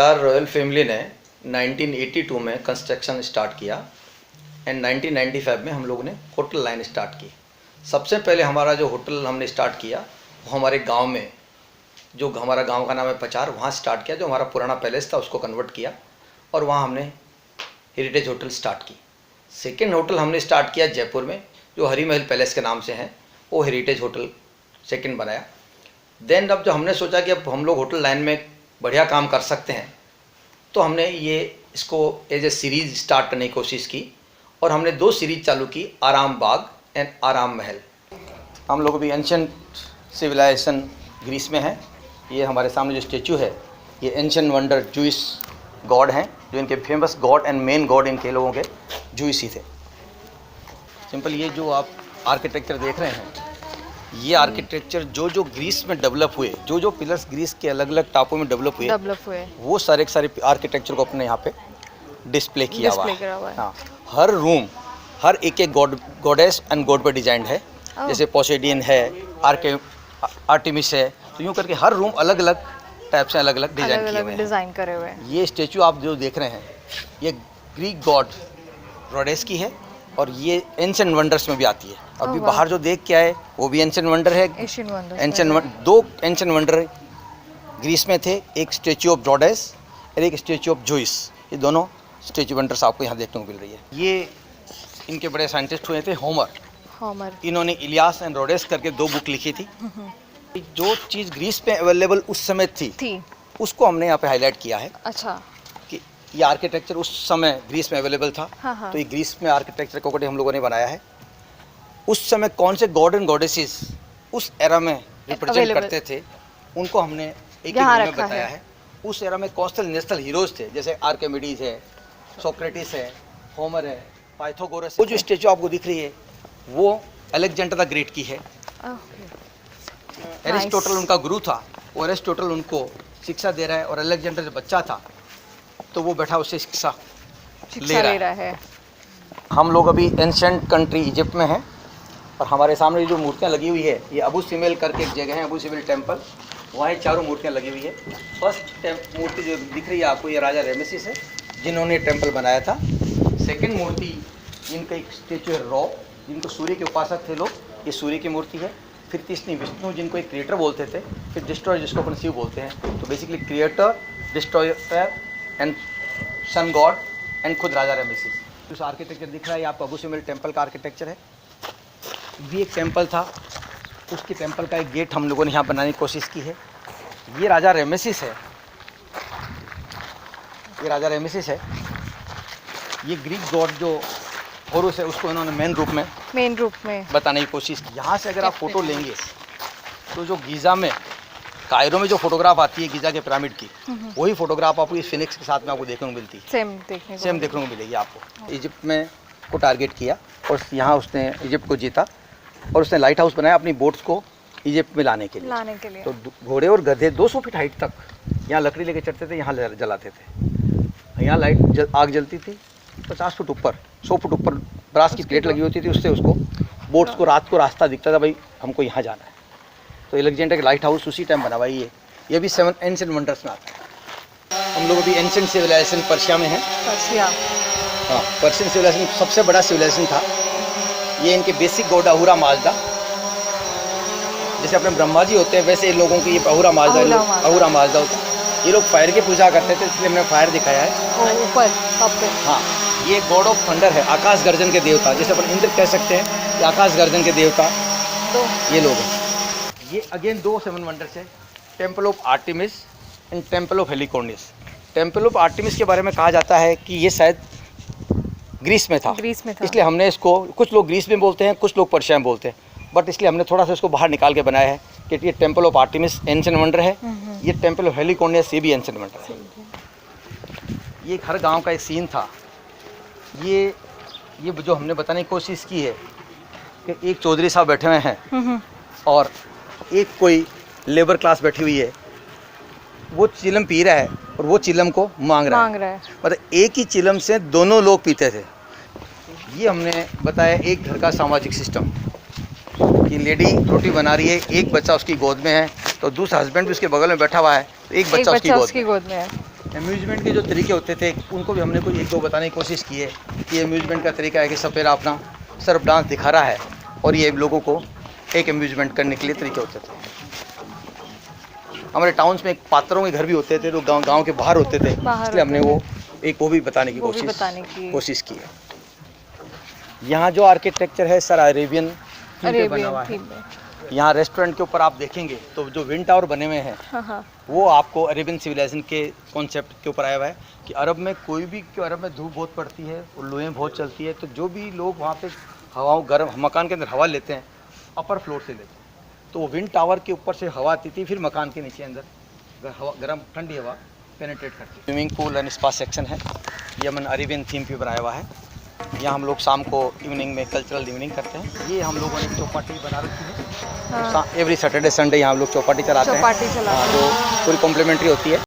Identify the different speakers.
Speaker 1: पचार royal family ने 1982 में construction start किया एंड 1995 में हम लोगों ने होटल लाइन स्टार्ट की। सबसे पहले हमारा जो होटल हमने स्टार्ट किया वो हमारे गांव में, जो हमारा गांव का नाम है पचार, वहाँ स्टार्ट किया। जो हमारा पुराना पैलेस था उसको कन्वर्ट किया और वहाँ हमने हेरिटेज होटल स्टार्ट की। सेकेंड होटल हमने स्टार्ट किया जयपुर में, जो हरी महल पैलेस के नाम से है, वो हेरिटेज होटल सेकेंड बनाया। देन अब जो हमने सोचा कि अब हम लोग होटल लाइन में बढ़िया काम कर सकते हैं, तो हमने इसको एज ए सीरीज़ स्टार्ट करने की कोशिश की और हमने 2 सीरीज चालू की, आराम बाग एंड आराम महल। हम लोग अभी एंशिएंट सिविलाइजेशन ग्रीस में हैं। ये हमारे सामने जो स्टेचू है ये एंशिएंट वंडर जूइश गॉड हैं, जो इनके famous God and main God इनके लोगों के जूइश ही थे। सिंपल ये जो आप आर्किटेक्चर देख रहे हैं, ये आर्किटेक्चर जो ग्रीस में डेवलप हुए, जो पिलर्स ग्रीस के अलग अलग टापों में डेवलप हुए, वो सारे आर्किटेक्चर को अपने यहाँ पे डिस्प्ले किया हुआ है। हाँ, हर रूम हर एक गॉडेस एंड गॉड पर डिजाइंड है। जैसे पोसेडियन है, आर्टेमिस है, तो यूँ करके हर रूम अलग अलग टाइप से अलग अलग डिज़ाइन करे हुए हैं। ये स्टेचू आप जो देख रहे हैं ये ग्रीक गॉड रोडेस की है और ये एंशिएंट वंडर्स में भी आती है। अभी बाहर जो देख के आए वो भी एंशिएंट वंडर है। दो एंशिएंट वंडर ग्रीस में थे, एक स्टेचू ऑफ रोडेस और एक स्टेचू ऑफ जूइस। ये दोनों स्टेचू वंडर्स आपको यहाँ देखने को मिल रही है। ये इनके बड़े साइंटिस्ट हुए थे होमर। इन्होंने इलियास एंड रोडेस करके 2 बुक लिखी थी। जो चीज़ ग्रीस में अवेलेबल उस समय थी उसको हमने यहाँ पे हाईलाइट किया है। अच्छा, कि ये आर्किटेक्चर उस समय ग्रीस में अवेलेबल था। हाँ। तो ये ग्रीस में आर्किटेक्चर को हम लोगों ने बनाया है। उस समय कौन से गॉड एंड गॉडेसेस उस एरा में रिप्रेजेंट करते थे उनको हमने एक में बताया है। उस एरा में कौन से नेशनल हीरोज थे, जैसे आर्किमिडीज है, सोक्रेटिस है, होमर है, पाइथागोरस। वो जो स्टेचू आपको दिख रही है वो अलेक्जेंडर द ग्रेट की है। एरिस्टोटल उनका गुरु था और एरिस्टोटल उनको शिक्षा दे रहा है और अलेक्जेंडर जब बच्चा था तो वो बैठा उससे शिक्षा ले रहा है। हम लोग अभी एंशिएंट कंट्री इजिप्ट में हैं और हमारे सामने जो मूर्तियाँ लगी हुई है ये अबू सिम्बल करके एक जगह है, अबू सिम्बल टेम्पल, वहाँ 4 मूर्तियाँ लगी हुई है। फर्स्ट मूर्ति जो दिख रही है आपको ये राजा रेमेसिस है जिन्होंने टेम्पल बनाया था। सेकेंड मूर्ति जिनका एक स्टेचू है रॉ, जिनको सूर्य के उपासक थे लोग, ये सूर्य की मूर्ति है। फिर तीसरी विष्णु जिनको एक क्रिएटर बोलते थे, फिर डिस्ट्रॉयर जिसको अपन शिव बोलते हैं। तो basically creator, destroyer and sun god and खुद राजा रेमेसिस। उस आर्किटेक्चर दिख रहा है आपको अबू सिम्बल टेम्पल का आर्किटेक्चर है। भी एक टेम्पल था, उसके टेम्पल का एक गेट हम लोगों ने यहाँ बनाने की कोशिश की है। ये राजा रेमेसिस है, ये राजा रेमेसिस है। ये ग्रीक गॉड जो होरुस है उसको इन्होंने मेन रूप में बताने की कोशिश की। यहाँ से अगर आप फोटो लेंगे तो जो गीज़ा में, कायरो में जो फोटोग्राफ आती है गीज़ा के पिरामिड की, वही फोटोग्राफ आपको इस फिनिक्स के साथ में आपको देखने को मिलती है। सेम देखने को मिलेगी आपको। इजिप्ट में को टारगेट किया और यहाँ उसने इजिप्ट को जीता और उसने लाइट हाउस बनाया अपनी बोट्स को इजिप्ट में लाने के लिए। तो घोड़े और गधे 200 फीट हाइट तक यहाँ लकड़ी लेके चढ़ते थे, यहाँ जलाते थे। यहाँ आग जलती थी 50 फुट ऊपर, 100 फुट ऊपर ब्रास की प्लेट लगी होती थी, उससे उसको बोट्स को रात को रास्ता दिखता था, भाई हमको यहाँ जाना है। तो अलेक्जेंडर का लाइट हाउस उसी टाइम बना हुआ है। ये भी 7 एंशिएंट वंडर्स में आता है। हम लोग अभी एंशिएंट सिविलाइजेशन पर्शिया में हैं। हाँ, पर्शियन सिविलाइजेशन सबसे बड़ा सिविलाइजेशन था। ये इनके बेसिक गॉड अहूरा माजदा, जैसे अपने ब्रह्मा जी होते हैं वैसे इन लोगों की ये अहूरा माजदा होता है। ये लोग फायर की पूजा करते थे, इसलिए हमने फायर दिखाया है ऊपर टॉप पे। हाँ, ये गॉड ऑफ थंडर है, आकाश गर्जन के देवता, जैसे अपन इंद्र कह सकते हैं, ये आकाश गर्जन के देवता ये लोग हैं। ये अगेन 2 7 वंडर्स है, temple of Artemis and temple of Heliconis. Temple of Artemis के बारे में कहा जाता है कि ये शायद ग्रीस में था, इसलिए हमने इसको, कुछ लोग ग्रीस में बोलते हैं, कुछ लोग पर्शिया में बोलते हैं, बट इसलिए हमने थोड़ा सा इसको बाहर निकाल के बनाया है कि ये temple of Artemis ancient wonder है। ये टेम्पल ऑफ हेलिकोनिस ये भी एंशिएंट वंडर है। ये एक हर गांव का एक सीन था। ये जो हमने बताने की कोशिश की है कि एक चौधरी साहब बैठे हुए हैं और एक कोई लेबर क्लास बैठी हुई है, वो चिलम पी रहा है और वो चिलम को मांग रहा है। मतलब एक ही चिलम से दोनों लोग पीते थे। ये हमने बताया एक घर का सामाजिक सिस्टम कि लेडी रोटी बना रही है, एक बच्चा उसकी गोद में है, तो दूसरा हस्बैंड भी उसके बगल में बैठा हुआ है, तो एक बच्चा उसकी गोद में है। अम्यूज़मेंट के जो तरीके होते थे उनको भी हमने कोई एक दो बताने की कोशिश की है कि अम्यूज़मेंट का तरीका है कि सपेरा अपना सिर्फ डांस दिखा रहा है और ये लोगों को एक अम्यूज़मेंट करने के लिए तरीके होते थे। हमारे टाउन्स में एक पात्रों के घर भी होते थे, तो गांव के बाहर होते थे, इसलिए हमने वो भी बताने की कोशिश की है। यहाँ जो आर्किटेक्चर है सर अरेबियन थीम पे बना हुआ है। यहाँ रेस्टोरेंट के ऊपर आप देखेंगे तो जो विंड टावर बने हुए हैं, वो आपको अरेबियन सिविलाइजेशन के कॉन्सेप्ट के ऊपर आया हुआ है कि अरब में अरब में धूप बहुत पड़ती है और लोहें बहुत चलती है, तो जो भी लोग वहाँ पे गर्म मकान के अंदर हवा लेते हैं, अपर फ्लोर से लेते हैं, तो वो विंड टावर के ऊपर से हवा आती थी, फिर मकान के नीचे अंदर गर्म ठंडी हवा पेनिट्रेट करती है। Swimming pool and spa section है, ये हमने अरेबियन थीम पे बनाया हुआ है। यहाँ हम लोग शाम को इवनिंग में कल्चरल इवनिंग करते हैं। ये हम लोगों ने चौपाटी बना रखी है, एवरी सैटरडे संडे यहाँ हम लोग चौपाटी चलाते हैं, जो पूरी कॉम्प्लीमेंट्री होती है।